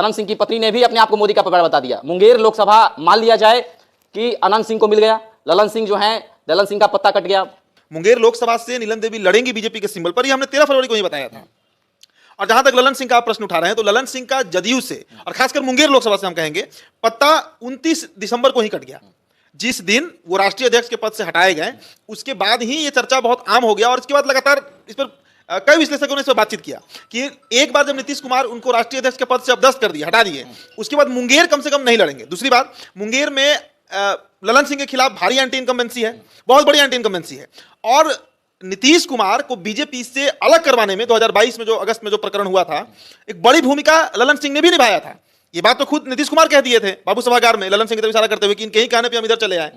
अनंत सिंह की पत्नी ने भी अपने आप को मोदी का परिवार बता दिया। मुंगेर लोकसभा मान लिया जाए कि अनंत सिंह को मिल गया, ललन सिंह जो है, ललन सिंह का पत्ता कट गया। मुंगेर लोकसभा से नीलम देवी लड़ेंगी बीजेपी के सिंबल पर, ये हमने 13 फरवरी को ही बताया था। और जहां तक ललन सिंह का आप प्रश्न उठा रहे हैं, तो ललन सिंह का जदयू से और खासकर मुंगेर लोकसभा से हम कहेंगे पत्ता 29 दिसंबर को ही कट गया। जिस दिन वो राष्ट्रीय अध्यक्ष के पद से हटाए गए, उसके बाद ही ये चर्चा बहुत आम हो गया और इसके बाद लगातार इस पर कई विश्लेषकों ने इस पर बातचीत किया कि एक बार जब नीतीश कुमार उनको राष्ट्रीय अध्यक्ष के पद से अपदस्थ कर दिए, हटा दिए, उसके बाद मुंगेर कम से कम नहीं लड़ेंगे। दूसरी बात, मुंगेर में ललन सिंह के खिलाफ भारी एंटी इनकम्बेंसी है, बहुत बड़ी एंटी इनकम्बेंसी है। और नीतीश कुमार को बीजेपी से अलग करवाने में 2022 में जो अगस्त में जो प्रकरण हुआ था, एक बड़ी भूमिका ललन सिंह ने भी निभाया था। ये बात तो खुद नीतीश कुमार कह दिए थे बाबू सभागार में, ललन सिंह की तरफ इशारा करते हुए कि इनके ही कहने पे हम इधर चले आए।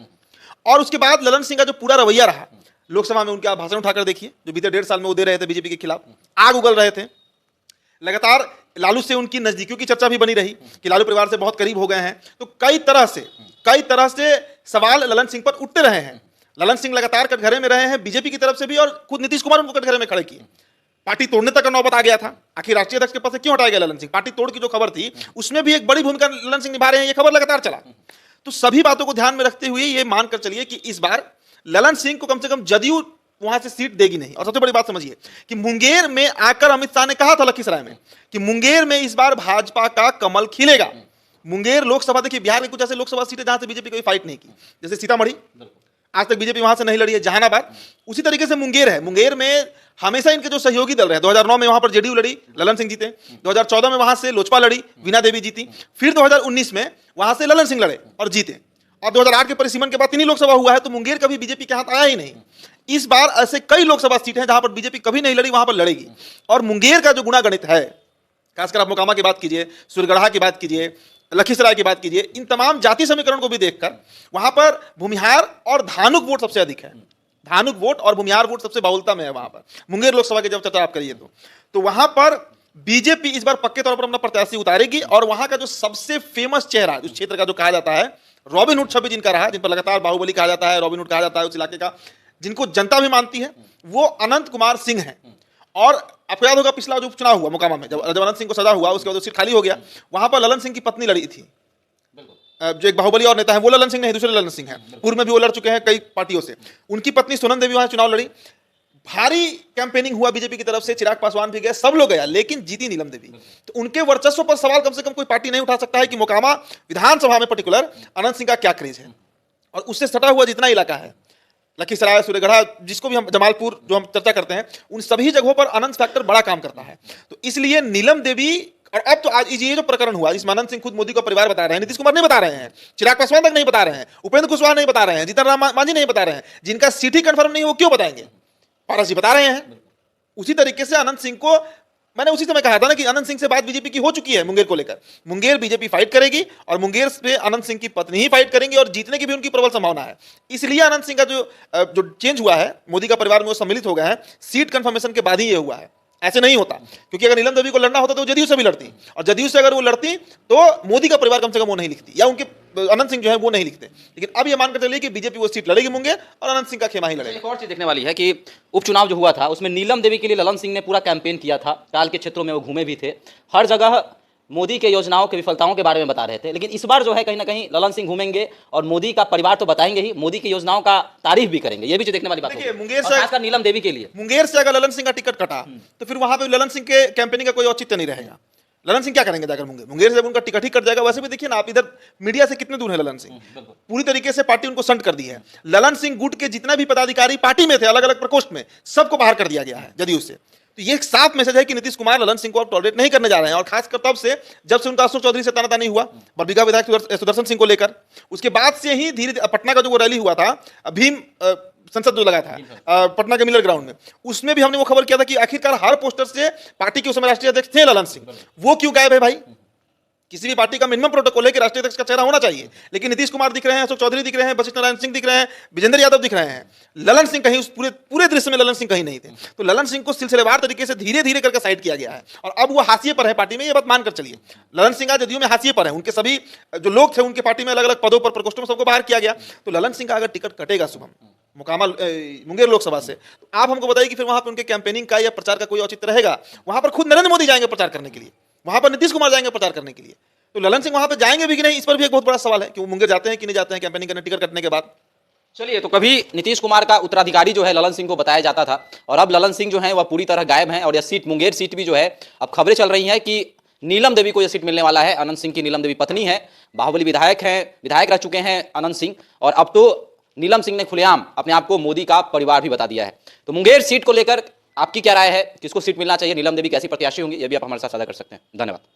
और उसके बाद ललन सिंह का जो पूरा रवैया रहा, लोकसभा में उनके आप भाषण उठाकर देखिए, जो बीते 1.5 साल में वो दे रहे थे बीजेपी के खिलाफ, आग उगल रहे थे। लगातार लालू से उनकी नजदीकियों की चर्चा भी बनी रही कि लालू परिवार से बहुत करीब हो गए हैं। तो कई तरह से सवाल ललन सिंह पर उठते रहे हैं। ललन सिंह लगातार कटघरे में रहे हैं बीजेपी की तरफ से भी, और खुद नीतीश कुमार उनको कटघरे में खड़े किए। पार्टी तोड़ने तक का नौबत आ गया था। आखिर राष्ट्रीय अध्यक्ष के पद से क्यों हटाया गया ललन सिंह? पार्टी तोड़ की जो खबर थी उसमें भी एक बड़ी भूमिका ललन सिंह निभा रहे हैं, ये खबर लगातार चला। तो सभी बातों को ध्यान में रखते हुए ये मानकर चलिए कि इस बार ललन सिंह को कम से कम जदयू वहां से सीट देगी नहीं। और सबसे बड़ी बात समझिए कि मुंगेर में आकर अमित शाह ने कहा था लखीसराय में कि मुंगेर में इस बार भाजपा का कमल खिलेगा। मुंगेर लोकसभा, देखिए बिहार में कुछ ऐसे लोकसभा सीटें जहां से बीजेपी कोई फाइट नहीं की, जैसे सीतामढ़ी, आज तक बीजेपी वहां से नहीं लड़ी है, जहानाबाद, उसी तरीके से मुंगेर है। मुंगेर में हमेशा इनके जो सहयोगी दल रहे, 2009 में वहां पर जेडीयू लड़ी, ललन सिंह जीते। 2014 में वहां से लोजपा लड़ी, वीणा देवी जीती। फिर 2019 में वहां से ललन सिंह लड़े और जीते। और 2008 के परिसीमन के बाद 3 ही लोकसभा हुआ है, तो मुंगेर कभी बीजेपी के हाथ आया ही नहीं। इस बार ऐसे कई लोकसभा सीट हैं जहां पर बीजेपी कभी नहीं लड़ी, वहां पर लड़ेगी। और मुंगेर का जो गुणागणित है, खासकर आप मोकामा की बात कीजिए, सूर्यगढ़ा की बात कीजिए, लखीसराय की बात कीजिए, इन तमाम जाति समीकरण को भी देखकर वहां पर भूमिहार और धानुक वोट सबसे अधिक है। धानुक वोट और भूमिहार वोट सबसे बहुलता में है वहां पर मुंगेर लोकसभा की जब चर्चा आप करिए तो वहां पर बीजेपी इस बार पक्के तौर पर अपना प्रत्याशी उतारेगी। और वहां का जो सबसे फेमस चेहरा उस क्षेत्र का जो कहा जाता है रॉबिन हुड छवि जिनका रहा, जिन पर लगातार बाहुबली कहा जाता है, रॉबिन हुड कहा जाता है उस इलाके का, जिनको जनता भी मानती है, वो अनंत कुमार सिंह है। और आपको याद होगा पिछला जो चुनाव हुआ मोकामा में, जब अनंत सिंह को सजा हुआ, उसके बाद सीट खाली हो गया, वहां पर ललन सिंह की पत्नी लड़ी थी। जो एक बाहुबली और नेता है वो ललन सिंह नहीं, दूसरे ललन सिंह हैं, पूर्व में भी वो लड़ चुके हैं कई पार्टियों से। उनकी पत्नी सोनम देवी वहां चुनाव लड़ी। भारी कैंपेनिंग हुआ बीजेपी की तरफ से, चिराग पासवान भी गए, सब लोग गया, लेकिन जीती नीलम देवी। तो उनके वर्चस्व पर सवाल कम से कम कोई पार्टी नहीं उठा सकता है कि मोकामा विधानसभा में पर्टिकुलर अनंत सिंह का क्या क्रेज है। और उससे सटा हुआ जितना इलाका है, लखीसराय, सूर्यगढ़ा, जिसको भी हम जमालपुर जो हम चर्चा करते हैं, उन सभी जगहों पर अनंत फैक्टर बड़ा काम करता है। तो इसलिए नीलम देवी, और अब तो आज ये जो प्रकरण हुआ जिसमें अनंत सिंह खुद मोदी का परिवार बता रहे हैं, नीतीश कुमार नहीं बता रहे हैं, चिराग पासवान तक नहीं बता रहे हैं, उपेंद्र कुशवाहा नहीं बता रहे हैं, जीतन राम मांझी नहीं बता रहे हैं, जिनका सीट ही कंफर्म नहीं, वो क्यों बताएंगे? पारस जी बता रहे हैं। उसी तरीके से अनंत सिंह को मैंने उसी समय कहा था ना कि अनंत सिंह से बात बीजेपी की हो चुकी है मुंगेर को लेकर। मुंगेर बीजेपी फाइट करेगी और मुंगेर पे अनंत सिंह की पत्नी ही फाइट करेंगे और जीतने की भी उनकी प्रबल संभावना है। इसलिए अनंत सिंह का जो चेंज हुआ है, मोदी का परिवार में वो सम्मिलित हो गए हैं, सीट कंफर्मेशन के बाद ही ये हुआ है। ऐसे नहीं होता, क्योंकि अगर नीलम देवी को लड़ना होता तो जदयू से भी लड़ती, और जदयू से अगर वो लड़ती तो मोदी का परिवार कम से कम वो नहीं लिखती, या उनके अनंत सिंह जो है वो नहीं लिखते। लेकिन अब ये मानकर चलिए कि बीजेपी वो सीट लड़ेगी मुंगेर और अनंत सिंह का खेमा ही लड़ेगा। एक और चीज देखने वाली है कि उपचुनाव जो हुआ था उसमें नीलम देवी के लिए ललन सिंह ने पूरा कैंपेन किया था, काल के क्षेत्रों में वो घूमे भी थे, हर जगह मोदी के योजनाओं के विफलताओं के बारे में बता रहे थे। लेकिन इस बार जो है कहीं ना कहीं ललन सिंह घूमेंगे और मोदी का परिवार तो बताएंगे ही, मोदी की योजनाओं का तारीफ भी करेंगे। ये भी जो देखने वाली बात है मुंगेर से, खासकर नीलम देवी के लिए। मुंगेर से अगर ललन सिंह का टिकट कटा तो फिर वहां पे ललन सिंह के कैंपेनिंग का कोई औचित्य नहीं रहेगा। ललन सिंह क्या करेंगे जाकर मुंगेर से? जब उनका टिकट ही कट जाएगा। वैसे भी देखिए ना आप, इधर मीडिया से कितने दूर है ललन सिंह, पूरी तरीके से पार्टी उनको संट कर दी है। ललन सिंह गुट के जितने भी पदाधिकारी पार्टी में थे अलग अलग प्रकोष्ठ में, सबको बाहर कर दिया गया है जदयू से। तो ये एक साफ मैसेज है कि नीतीश कुमार ललन सिंह को अब टॉलरेट नहीं करने जा रहे हैं। और खासकर तब से जब से उनका अशोक चौधरी से तानातानी हुआ बरबीघा विधायक सुदर्शन सिंह को लेकर, उसके बाद से ही धीरे पटना का जो वो रैली हुआ था, भीम संसद जो लगा था पटना के मिलर ग्राउंड में, उसमें भी हमने वो खबर किया था कि आखिरकार हर पोस्टर से पार्टी के उस समय राष्ट्रीय अध्यक्ष थे ललन सिंह, वो क्यों गायब है भाई? किसी भी पार्टी का मिनिमम प्रोटोकॉल है कि राष्ट्रीय अध्यक्ष का चेहरा होना चाहिए। लेकिन नीतीश कुमार दिख रहे हैं, अशोक चौधरी दिख रहे हैं, वशिष्ठ नारायण सिंह दिख रहे हैं, विजेंद्र यादव दिख रहे हैं, ललन सिंह कहीं उस पूरे दृश्य में ललन सिंह कहीं नहीं थे। तो ललन सिंह को सिलसिलेवार तरीके से धीरे धीरे करके साइड किया गया है और अब वो हाशिए पर है पार्टी में। ये बात मानकर चलिए, ललन सिंह आज जदयू में हाशिए पर है। उनके सभी जो लोग थे उनके पार्टी में अलग अलग पदों पर प्रकोष्ठों में सबको बाहर किया गया। तो ललन सिंह का अगर टिकट कटेगा शुभम मुकामा मुंगेर लोकसभा से, तो आप हमको बताइए कि फिर वहां पर उनके कैंपेनिंग का या प्रचार का कोई औचित्य रहेगा? वहां पर खुद नरेंद्र मोदी जाएंगे प्रचार करने के लिए। वहां पर नीतीश कुमार जाएंगे प्रचार करने के लिए, तो ललन सिंह वहां पर जाएंगे भी कि नहीं, इस पर भी एक बहुत बड़ा सवाल है कि वो मुंगेर जाते हैं कि नहीं जाते हैं कैंपेनिंग करने टिकट कटने के बाद। चलिए, तो कभी नीतीश कुमार का उत्तराधिकारी जो है ललन सिंह को बताया जाता था, और अब ललन सिंह जो है वह पूरी तरह गायब हैं, और यह सीट मुंगेर सीट भी जो है, अब खबरें चल रही हैं कि नीलम देवी को यह सीट मिलने वाला है। अनंत सिंह की नीलम देवी पत्नी है, बाहुबली विधायक रह चुके हैं अनंत सिंह, और अब तो नीलम सिंह ने खुलेआम अपने आप को मोदी का परिवार भी बता दिया है। तो मुंगेर सीट को लेकर आपकी क्या राय है, किसको सीट मिलना चाहिए, नीलम देवी कैसी प्रत्याशी होंगी, यह भी आप हमारे साथ साझा कर सकते हैं। धन्यवाद।